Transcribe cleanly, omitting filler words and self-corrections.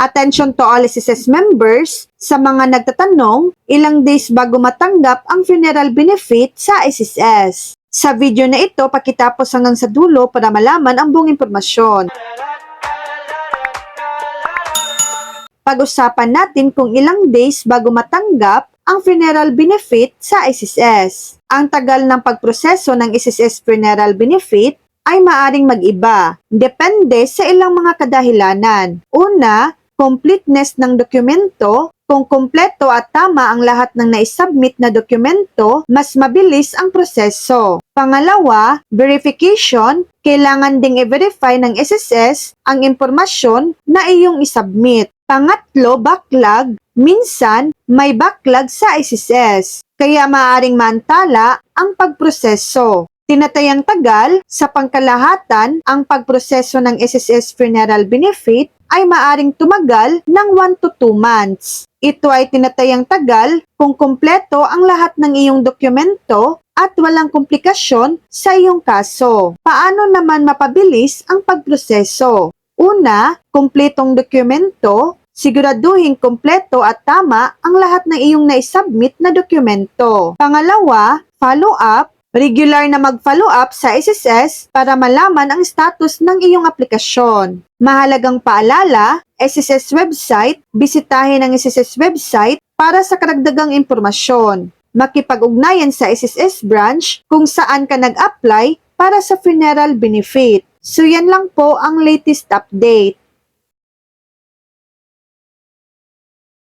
Attention to all SSS members, sa mga nagtatanong, ilang days bago matanggap ang funeral benefit sa SSS. Sa video na ito, pakitapos hanggang sa dulo para malaman ang buong impormasyon. Pag-usapan natin kung ilang days bago matanggap ang funeral benefit sa SSS. Ang tagal ng pagproseso ng SSS funeral benefit ay maaring mag-iba, depende sa ilang mga kadahilanan. Una, completeness ng dokumento. Kung kumpleto at tama ang lahat ng naisubmit na dokumento, mas mabilis ang proseso. Pangalawa, verification. Kailangan ding i-verify ng SSS ang impormasyon na iyong isubmit. Pangatlo, backlog. Minsan, may backlog sa SSS, kaya maaaring maantala ang pagproseso. Tinatayang tagal, sa pangkalahatan, ang pagproseso ng SSS funeral benefit ay maaring tumagal ng 1 to 2 months. Ito ay tinatayang tagal kung kumpleto ang lahat ng iyong dokumento at walang komplikasyon sa iyong kaso. Paano naman mapabilis ang pagproseso? Una, kumpletong dokumento. Siguraduhin kumpleto at tama ang lahat ng iyong naisubmit na dokumento. Pangalawa, follow-up. Regular na mag-follow up sa SSS para malaman ang status ng iyong aplikasyon. Mahalagang paalala, SSS website, bisitahin ang SSS website para sa karagdagang impormasyon. Makipag-ugnayan sa SSS branch kung saan ka nag-apply para sa funeral benefit. So yan lang po ang latest update.